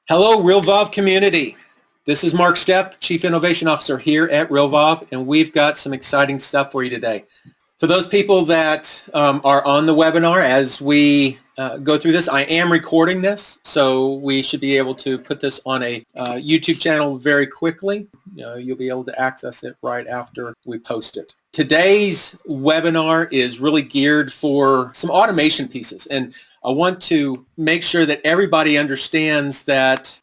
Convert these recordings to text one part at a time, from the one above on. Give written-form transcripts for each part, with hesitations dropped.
Hello, Realvolve community. This is Mark Stepp, Chief Innovation Officer here at Realvolve, and we've got some exciting stuff for you today. For those people that are on the webinar, as we go through this, I am recording this, so we should be able to put this on a YouTube channel very quickly. You'll be able to access it right after we post it. Today's webinar is really geared for some automation pieces, and I want to make sure that everybody understands that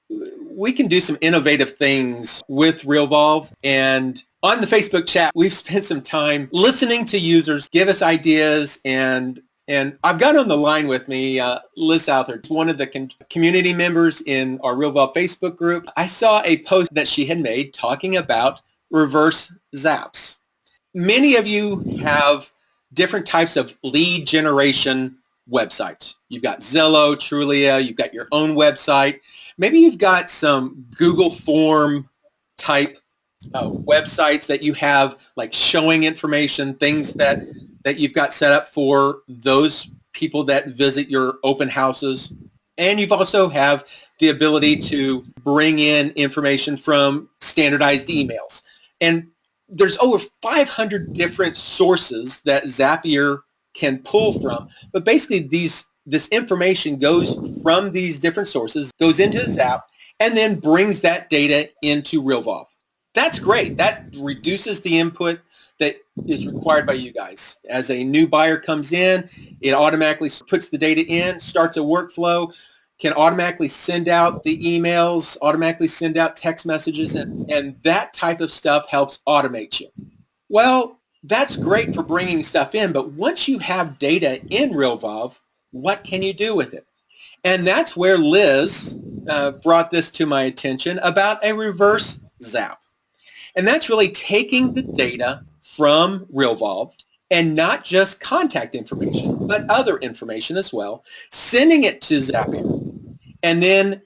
we can do some innovative things with Realvolve. And on the Facebook chat, we've spent some time listening to users give us ideas, and I've got on the line with me Liz Southard, one of the community members in our Realvolve Facebook group. I saw a post that she had made talking about reverse Zaps. Many of you have different types of lead generation websites. You've got Zillow, Trulia, you've got your own website. Maybe you've got some Google form type websites that you have, like showing information, things that you've got set up for those people that visit your open houses. And you've also have the ability to bring in information from standardized emails. And there's over 500 different sources that Zapier can pull from, but basically this information goes from these different sources, goes into Zap, and then brings that data into Realvolve. That's great. That reduces the input that is required by you guys. As a new buyer comes in, it automatically puts the data in, starts a workflow, can automatically send out the emails, automatically send out text messages, and that type of stuff helps automate you. Well, that's great for bringing stuff in, but once you have data in Realvolve, what can you do with it? And that's where Liz brought this to my attention about a reverse Zap. And that's really taking the data from Realvolve and not just contact information, but other information as well, sending it to Zapier, and then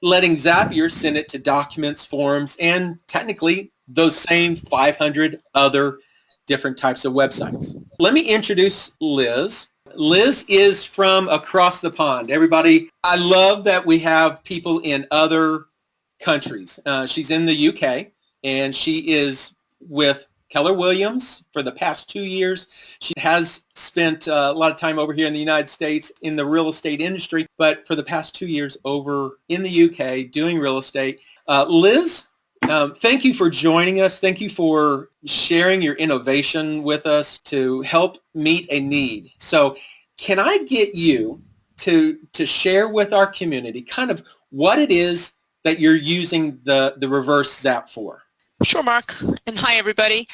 letting Zapier send it to documents, forms, and technically those same 500 other different types of websites. Let me introduce Liz. Liz is from across the pond. Everybody, I love that we have people in other countries. She's in the UK, and she is with Keller Williams for the past 2 years. She has spent a lot of time over here in the United States in the real estate industry, but for the past 2 years over in the UK doing real estate. Liz, thank you for joining us. Thank you for sharing your innovation with us to help meet a need. So can I get you to share with our community kind of what it is that you're using the reverse Zap for? Sure, Mark, and hi, everybody.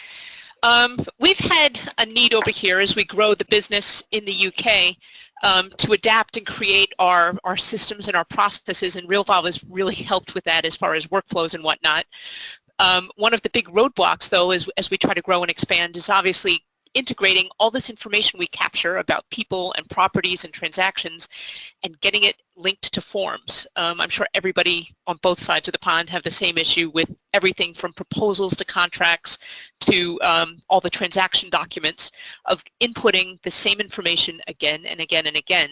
We've had a need over here as we grow the business in the UK to adapt and create our systems and our processes, and Realvolve has really helped with that as far as workflows and whatnot. One of the big roadblocks, though, as we try to grow and expand is obviously integrating all this information we capture about people and properties and transactions and getting it linked to forms. I'm sure everybody on both sides of the pond have the same issue with everything from proposals to contracts to all the transaction documents of inputting the same information again and again and again.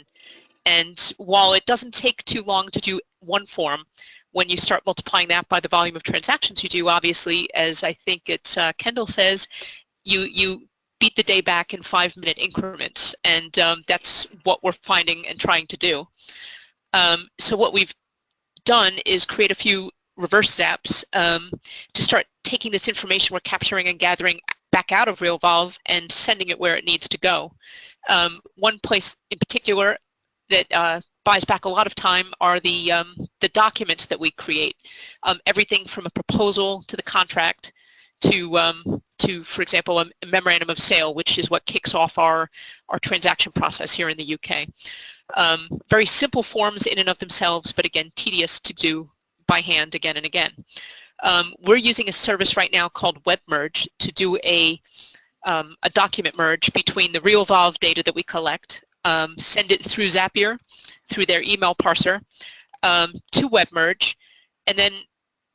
And while it doesn't take too long to do one form, when you start multiplying that by the volume of transactions you do, obviously, as I think it's Kendall says, you beat the day back in 5-minute increments, and that's what we're finding and trying to do. So what we've done is create a few reverse Zaps to start taking this information we're capturing and gathering back out of Realvolve and sending it where it needs to go. One place in particular that buys back a lot of time are the documents that we create. Everything from a proposal to the contract to, for example, a memorandum of sale, which is what kicks off our transaction process here in the UK. Very simple forms in and of themselves, but again, tedious to do by hand again and again. We're using a service right now called Web Merge to do a document merge between the Realvolve data that we collect, send it through Zapier, through their email parser, to Web Merge, and then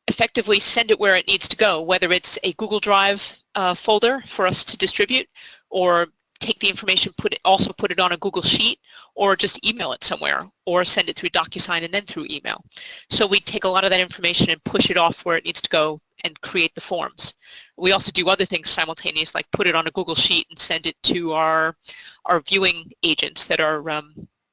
effectively send it where it needs to go, whether it's a Google Drive folder for us to distribute or take the information, also put it on a Google Sheet, or just email it somewhere, or send it through DocuSign and then through email. So we take a lot of that information and push it off where it needs to go and create the forms. We also do other things simultaneous, like put it on a Google Sheet and send it to our viewing agents that are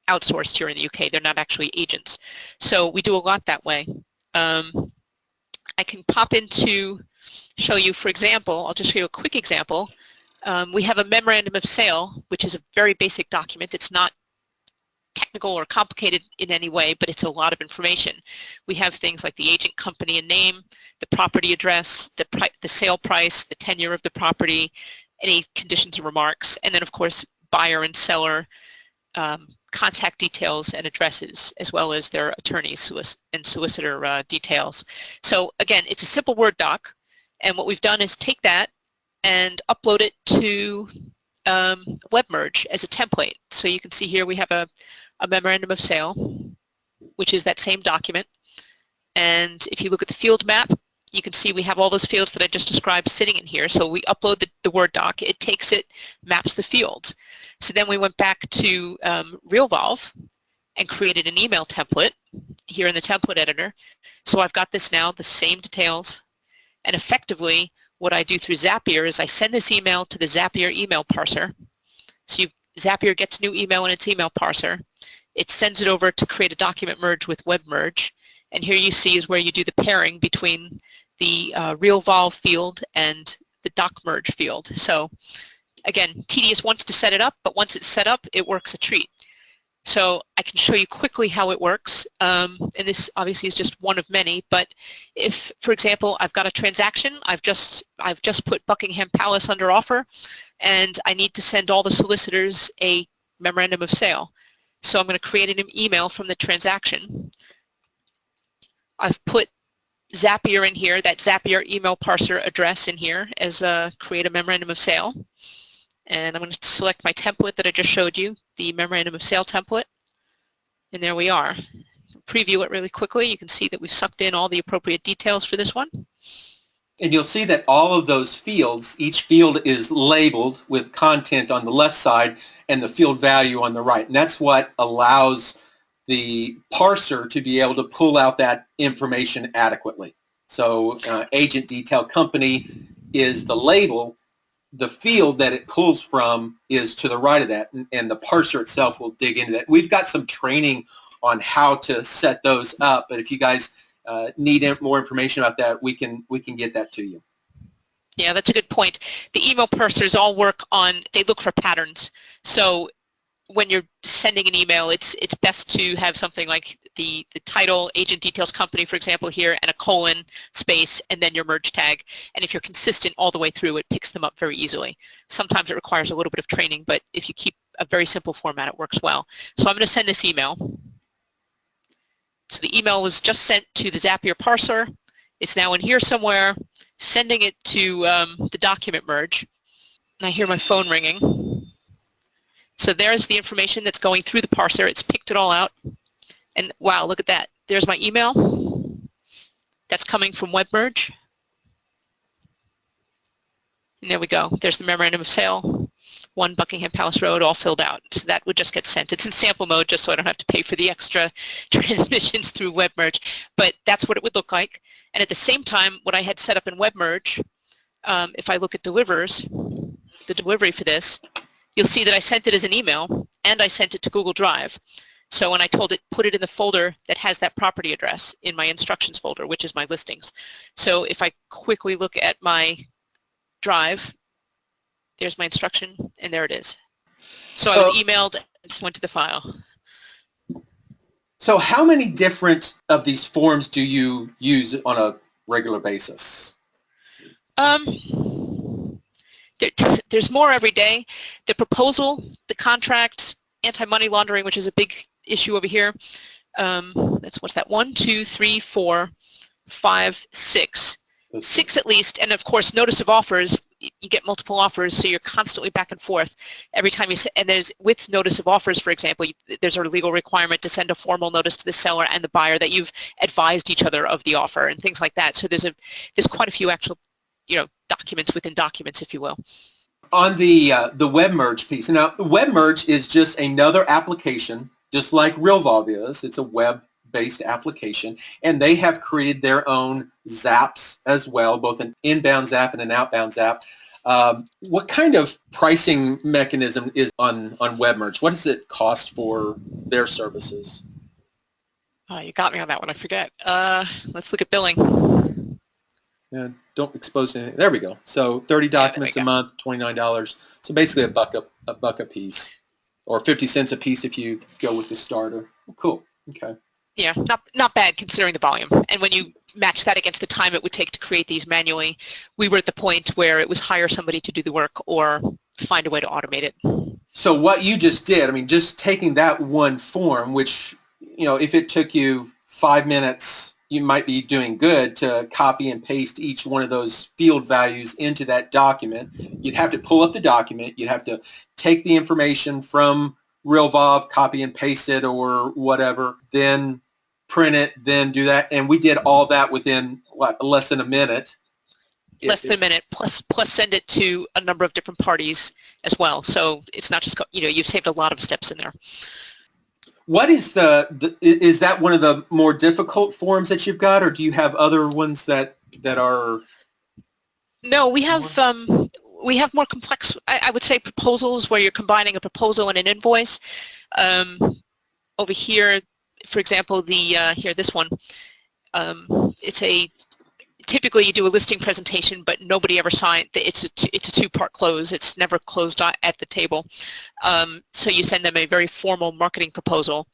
outsourced here in the UK. They're not actually agents. So we do a lot that way. I can pop into, show you, for example, I'll just show you a quick example. We have a memorandum of sale, which is a very basic document. It's not technical or complicated in any way, but it's a lot of information. We have things like the agent company and name, the property address, the sale price, the tenure of the property, any conditions or remarks, and then of course buyer and seller contact details and addresses, as well as their attorneys and solicitor details. So again, it's a simple Word doc, and what we've done is take that and upload it to WebMerge as a template. So you can see here we have a memorandum of sale, which is that same document. And if you look at the field map, you can see we have all those fields that I just described sitting in here. So we upload the Word doc, it takes it, maps the fields. So then we went back to Realvolve and created an email template here in the template editor. So I've got this now, the same details, and effectively what I do through Zapier is I send this email to the Zapier email parser. So Zapier gets new email in its email parser. It sends it over to create a document merge with WebMerge. And here you see is where you do the pairing between the Realvolve field and the doc merge field. So again, tedious once to set it up, but once it's set up, it works a treat. So I can show you quickly how it works, and this obviously is just one of many, but if, for example, I've got a transaction, I've just put Buckingham Palace under offer, and I need to send all the solicitors a memorandum of sale. So I'm going to create an email from the transaction. I've put Zapier in here, that Zapier email parser address in here as create a memorandum of sale. And I'm going to select my template that I just showed you, the memorandum of sale template. And there we are. Preview it really quickly. You can see that we've sucked in all the appropriate details for this one. And you'll see that all of those fields, each field is labeled with content on the left side and the field value on the right. And that's what allows the parser to be able to pull out that information adequately. So agent detail company is the label. The field that it pulls from is to the right of that, and the parser itself will dig into that. We've got some training on how to set those up, but if you guys need more information about that, we can get that to you. Yeah, that's a good point. The email parsers all work on, they look for patterns. So when you're sending an email, it's best to have something like the title, agent details company, for example, here, and a colon, space, and then your merge tag. And if you're consistent all the way through, it picks them up very easily. Sometimes it requires a little bit of training, but if you keep a very simple format, it works well. So I'm going to send this email. So the email was just sent to the Zapier parser. It's now in here somewhere, sending it to the document merge. And I hear my phone ringing. So there's the information that's going through the parser. It's picked it all out. And wow, look at that. There's my email. That's coming from WebMerge. And there we go. There's the memorandum of sale. 1 Buckingham Palace Road, all filled out. So that would just get sent. It's in sample mode just so I don't have to pay for the extra transmissions through WebMerge. But that's what it would look like. And at the same time, what I had set up in WebMerge, if I look at delivers, the delivery for this, you'll see that I sent it as an email and I sent it to Google Drive. So when I told it, put it in the folder that has that property address in my instructions folder, which is my listings. So if I quickly look at my Drive, there's my instruction, and there it is. So I was emailed and just went to the file. So how many different of these forms do you use on a regular basis? There's more every day. The proposal, the contract, anti-money laundering, which is a big issue over here. What's that? 1, 2, 3, 4, 5, 6. 6 at least, and of course notice of offers. You get multiple offers, so you're constantly back and forth every time you and there's with notice of offers, for example, there's a legal requirement to send a formal notice to the seller and the buyer that you've advised each other of the offer and things like that. So there's quite a few actual documents within documents, if you will. On the web merge piece, now web merge is just another application, just like Realvolve is. It's a web-based application, and they have created their own Zaps as well, both an inbound Zap and an outbound Zap. What kind of pricing mechanism is on web merge? What does it cost for their services? You got me on that one. I forget. Let's look at billing. Yeah, don't expose anything. There we go. So 30 documents a month, $29. So basically a buck a piece, or 50 cents a piece if you go with the starter. Cool. Okay. Yeah, not bad considering the volume. And when you match that against the time it would take to create these manually, we were at the point where it was hire somebody to do the work or find a way to automate it. So what you just did, I mean, just taking that one form, which, you know, if it took you 5 minutes, you might be doing good to copy and paste each one of those field values into that document. You'd have to pull up the document. You'd have to take the information from Realvolve, copy and paste it or whatever, then print it, then do that. And we did all that within, less than a minute. Less than a minute, plus send it to a number of different parties as well. So it's not just, you've saved a lot of steps in there. What is is that one of the more difficult forms that you've got, or do you have other ones that are? No, we have more complex, I would say, proposals where you're combining a proposal and an invoice. Over here, for example, this one, typically you do a listing presentation, but nobody ever signed. It's a two-part close. It's never closed at the table. So you send them a very formal marketing proposal,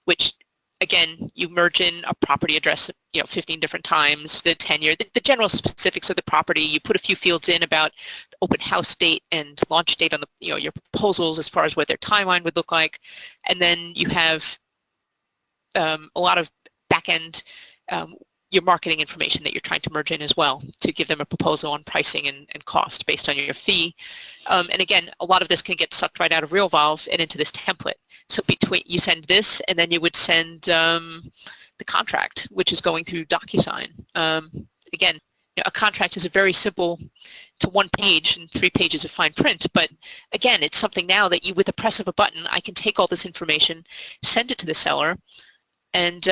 which, again, you merge in a property address, 15 different times, the tenure, the general specifics of the property. You put a few fields in about the open house date and launch date on the, your proposals as far as what their timeline would look like, and then you have a lot of back-end your marketing information that you're trying to merge in as well to give them a proposal on pricing and cost based on your fee. And again, a lot of this can get sucked right out of Realvolve and into this template. So you send this, and then you would send the contract, which is going through DocuSign. Again, a contract is a very simple to one page and 3 pages of fine print, but again, it's something now that with the press of a button, I can take all this information, send it to the seller, and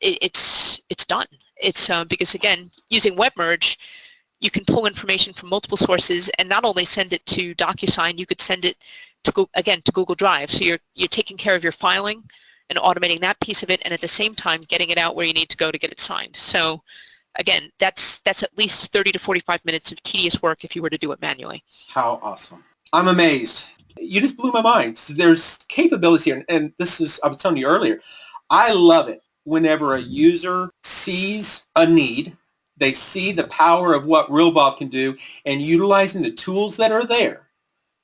it's done. It's because, again, using web merge, you can pull information from multiple sources and not only send it to DocuSign, you could send it to Google Drive. So you're taking care of your filing and automating that piece of it, and at the same time getting it out where you need to go to get it signed. So again, that's at least 30 to 45 minutes of tedious work if you were to do it manually. How awesome. I'm amazed. You just blew my mind. So there's capabilities here, and this is, I was telling you earlier, I love it whenever a user sees a need, they see the power of what Realvolve can do, and utilizing the tools that are there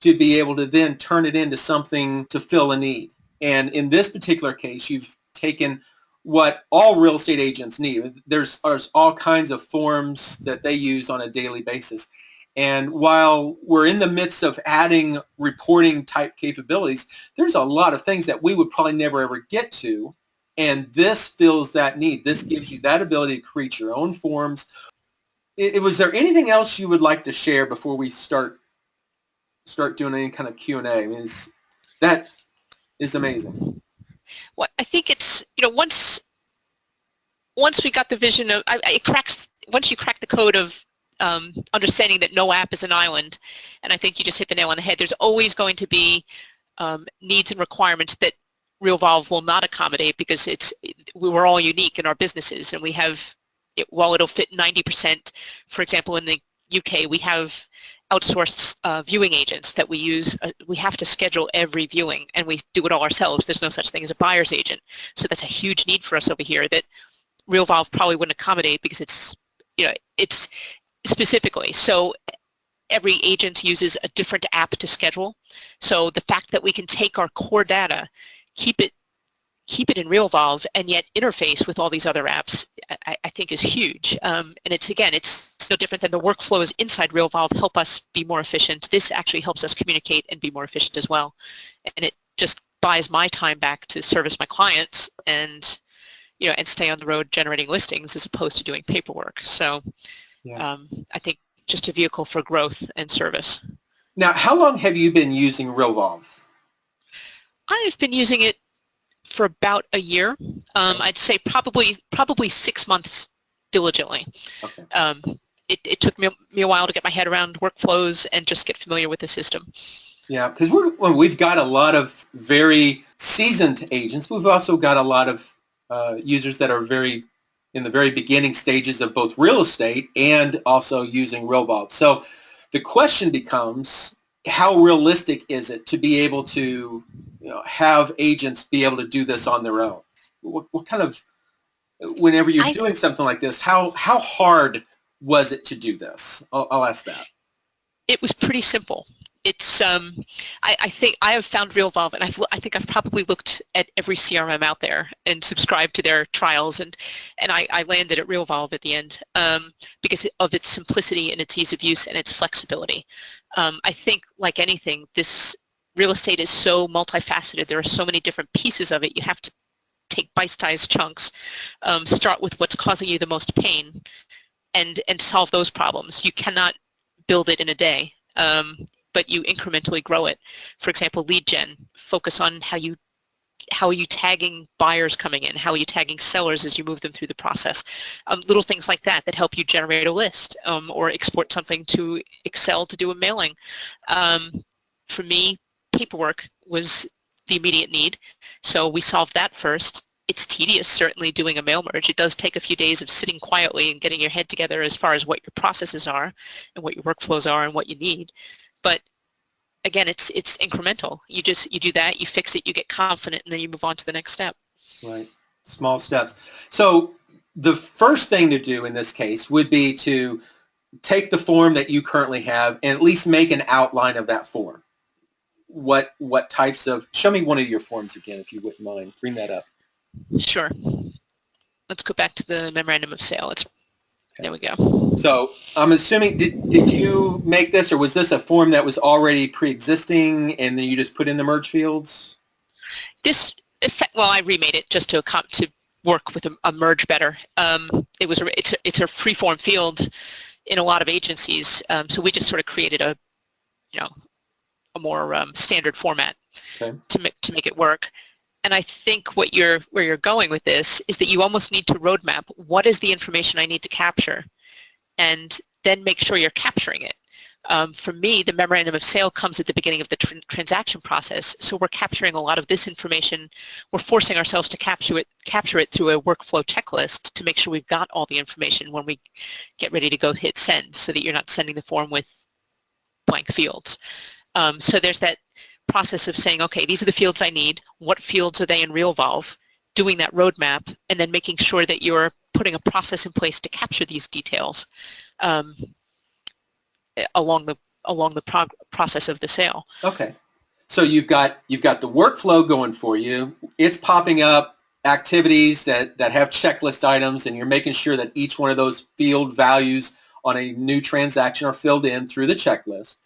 to be able to then turn it into something to fill a need. And in this particular case, you've taken what all real estate agents need. There's all kinds of forms that they use on a daily basis. And while we're in the midst of adding reporting type capabilities, there's a lot of things that we would probably never ever get to. And this fills that need. This gives you that ability to create your own forms. Was there anything else you would like to share before we start doing any kind of Q&A? I mean, that is amazing. Well, I think it's, once we got the vision of, once you crack the code of understanding that no app is an island, and I think you just hit the nail on the head, there's always going to be needs and requirements that Realvolve will not accommodate because we're all unique in our businesses, and we have, while it'll fit 90%, for example, in the UK, we have outsourced viewing agents that we use. We have to schedule every viewing, and we do it all ourselves. There's no such thing as a buyer's agent. So that's a huge need for us over here that Realvolve probably wouldn't accommodate because it's specifically. So every agent uses a different app to schedule. So the fact that we can take our core data, keep it in Realvolve, and yet interface with all these other apps, I think is huge. And it's no different than the workflows inside Realvolve help us be more efficient. This actually helps us communicate and be more efficient as well. And it just buys my time back to service my clients and stay on the road generating listings as opposed to doing paperwork. So yeah. I think just a vehicle for growth and service. Now, how long have you been using Realvolve? I've been using it for about a year. I'd say probably 6 months diligently. Okay. It took me a while to get my head around workflows and just get familiar with the system. Yeah, because we've got a lot of very seasoned agents. We've also got a lot of users that are in the very beginning stages of both real estate and also using Realvolve. So the question becomes, how realistic is it to be able to have agents be able to do this on their own? What kind of, whenever you're doing something like this, how hard was it to do this? I'll ask that. It was pretty simple. It's I think I have found Realvolve, and I think I've probably looked at every CRM out there and subscribed to their trials, and I landed at Realvolve at the end because of its simplicity and its ease of use and its flexibility. I think, like anything, this real estate is so multifaceted. There are so many different pieces of it. You have to take bite-sized chunks, start with what's causing you the most pain, and solve those problems. You cannot build it in a day. But you incrementally grow it. For example, lead gen, focus on how are you tagging buyers coming in, how are you tagging sellers as you move them through the process. Little things like that help you generate a list or export something to Excel to do a mailing. For me, paperwork was the immediate need, so we solved that first. It's tedious, certainly, doing a mail merge. It does take a few days of sitting quietly and getting your head together as far as what your processes are and what your workflows are and what you need. But again, it's incremental. You do that, you fix it, you get confident, and then you move on to the next step. Right. Small steps. So the first thing to do in this case would be to take the form that you currently have and at least make an outline of that form. What types of, show me one of your forms again, if you wouldn't mind. Bring that up. Sure. Let's go back to the memorandum of sale. There we go. So I'm assuming, did you make this, or was this a form that was already pre-existing and then you just put in the merge fields? Well, I remade it just to work with a merge better. It's a free-form field in a lot of agencies, so we just sort of created a more standard format to make it work. And I think where you're going with this is that you almost need to roadmap what is the information I need to capture, and then make sure you're capturing it. For me, the memorandum of sale comes at the beginning of the transaction process, so we're capturing a lot of this information. We're forcing ourselves to capture it through a workflow checklist to make sure we've got all the information when we get ready to go hit send, so that you're not sending the form with blank fields. So there's that process of saying, okay, these are the fields I need. What fields are they in Realvolve? Doing that roadmap, and then making sure that you're putting a process in place to capture these details along the process of the sale. Okay, so you've got the workflow going for you. It's popping up activities that have checklist items, and you're making sure that each one of those field values on a new transaction are filled in through the checklist.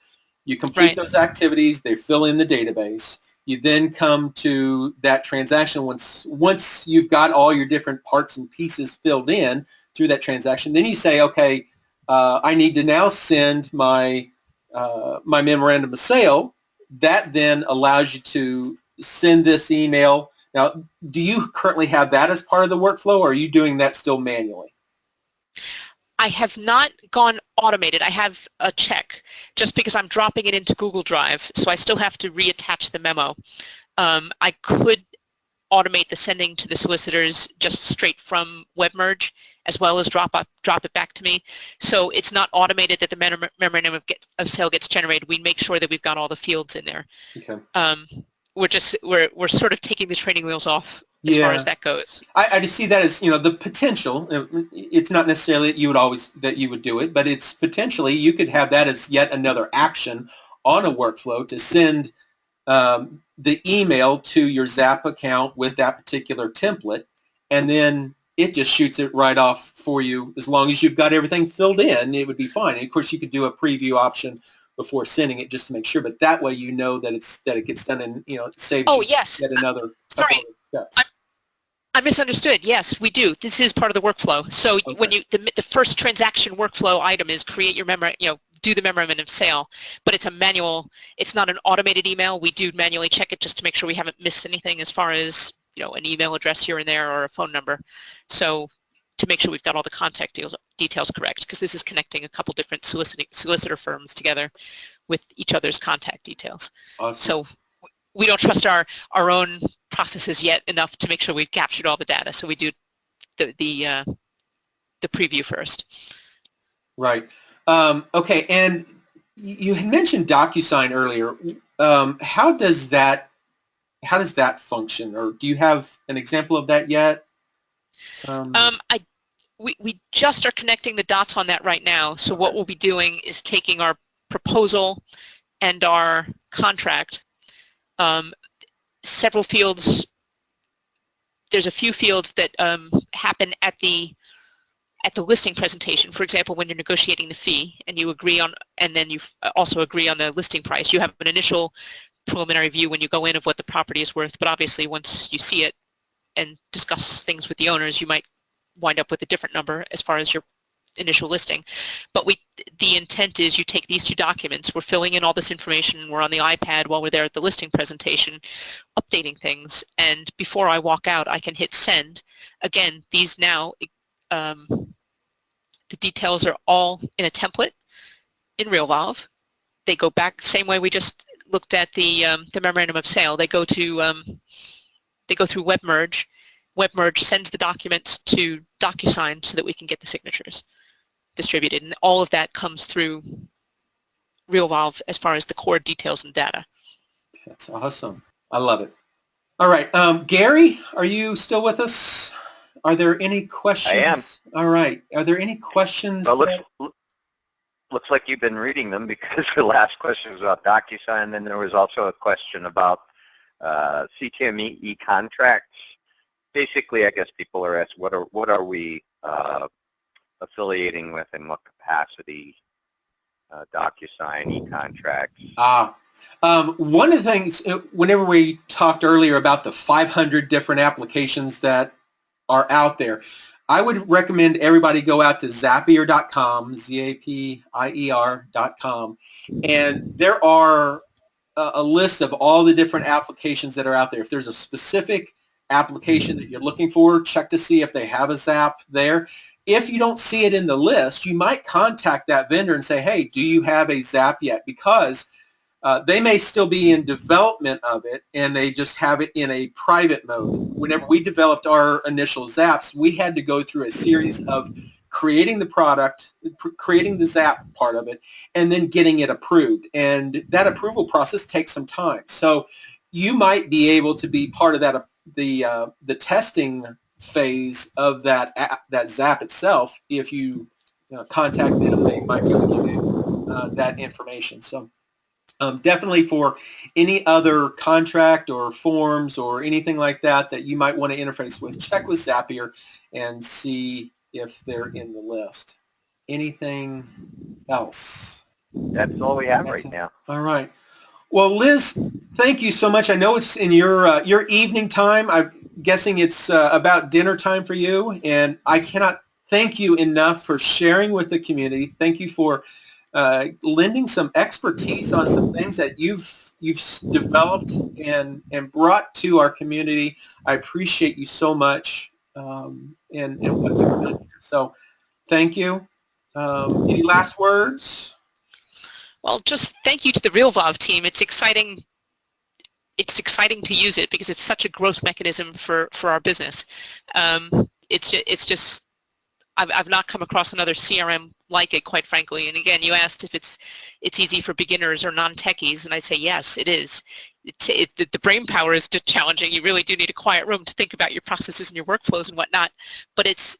You complete those activities, they fill in the database. You then come to that transaction once you've got all your different parts and pieces filled in through that transaction. Then you say, okay, I need to now send my memorandum of sale. That then allows you to send this email. Now, do you currently have that as part of the workflow, or are you doing that still manually? I have not gone automated. I have a check just because I'm dropping it into Google Drive, so I still have to reattach the memo. I could automate the sending to the solicitors just straight from WebMerge, as well as drop it back to me. So it's not automated that the memorandum of sale gets generated. We make sure that we've got all the fields in there. Okay. We're sort of taking the training wheels off as far as that goes. I just see that as, the potential. It's not necessarily that you would do it, but it's potentially you could have that as yet another action on a workflow to send the email to your Zap account with that particular template, and then it just shoots it right off for you. As long as you've got everything filled in, it would be fine. And of course, you could do a preview option before sending it just to make sure, but that way you know that it gets done, and it saves yet another couple of steps. I misunderstood. Yes, we do. This is part of the workflow. So when the first transaction workflow item is create your do the memorandum of sale, but it's a manual. It's not an automated email. We do manually check it just to make sure we haven't missed anything as far as an email address here and there or a phone number. So to make sure we've got all the contact details correct, because this is connecting a couple different solicitor firms together with each other's contact details. Awesome. So we don't trust our own processes yet enough to make sure we've captured all the data. So we do the preview first. Right. Okay. And you had mentioned DocuSign earlier. How does that function, or do you have an example of that yet? We just are connecting the dots on that right now. So what we'll be doing is taking our proposal and our contract. Several fields. There's a few fields that happen at the listing presentation. For example, when you're negotiating the fee and you agree on, and then you also agree on the listing price, you have an initial preliminary view when you go in of what the property is worth. But obviously, once you see it and discuss things with the owners, you might wind up with a different number as far as your initial listing. But the intent is you take these two documents, we're filling in all this information, we're on the iPad while we're there at the listing presentation, updating things, and before I walk out, I can hit send. Again, these now, the details are all in a template in Realvolve. They go back the same way we just looked at the memorandum of sale. They go through WebMerge. WebMerge sends the documents to DocuSign so that we can get the signatures distributed, and all of that comes through Realvolve as far as the core details and data. That's awesome. I love it. All right. Gary, are you still with us? Are there any questions? I am. All right. Are there any questions? Well, looks like you've been reading them, because the last question was about DocuSign, and then there was also a question about CTM e-contracts. Basically, I guess people are asked, what are we affiliating with, in what capacity? DocuSign e-contracts. One of the things, whenever we talked earlier about the 500 different applications that are out there, I would recommend everybody go out to Zapier.com, Zapier.com, and there are a list of all the different applications that are out there. If there's a specific application that you're looking for, check to see if they have a Zap there. If you don't see it in the list, you might contact that vendor and say, hey, do you have a Zap yet? Because they may still be in development of it, and they just have it in a private mode. Whenever we developed our initial Zaps, we had to go through a series of creating the product, creating the Zap part of it, and then getting it approved. And that approval process takes some time. So you might be able to be part of that, the testing phase of that Zap itself. If you contact them, they might be able to give you that information. So definitely for any other contract or forms or anything like that you might want to interface with, check with Zapier and see if they're in the list. Anything else? That's all we have right now. All right. Well, Liz, thank you so much. I know it's in your evening time. I'm guessing it's about dinner time for you, and I cannot thank you enough for sharing with the community. Thank you for lending some expertise on some things that you've developed and brought to our community. I appreciate you so much, and what you've done here. So thank you. Any last words? Well, just thank you to the Realvolve team. It's exciting. It's exciting to use it because it's such a growth mechanism for our business. It's just I've not come across another CRM like it, quite frankly. And again, you asked if it's easy for beginners or non-techies, and I say yes, it is. The brain power is challenging. You really do need a quiet room to think about your processes and your workflows and whatnot. But it's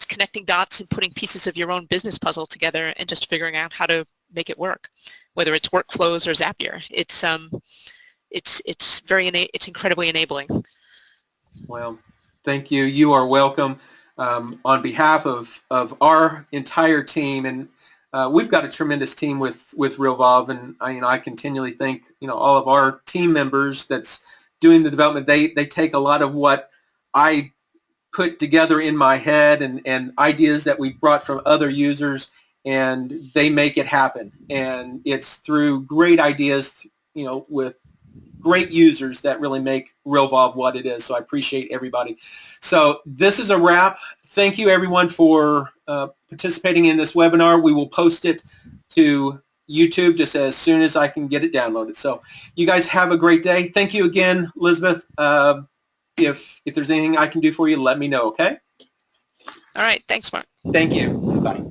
connecting dots and putting pieces of your own business puzzle together and just figuring out how to make it work, whether it's workflows or Zapier. It's incredibly enabling. Well, thank you. You are welcome. On behalf of our entire team, and we've got a tremendous team with Realvolve, and I continually thank all of our team members that's doing the development. They take a lot of what I put together in my head and ideas that we brought from other users, and they make it happen. And it's through great ideas, with great users that really make Realvolve what it is. So I appreciate everybody. So this is a wrap. Thank you, everyone, for participating in this webinar. We will post it to YouTube just as soon as I can get it downloaded. So you guys have a great day. Thank you again, Elizabeth. If there's anything I can do for you, let me know, okay? All right. Thanks, Mark. Thank you. Bye.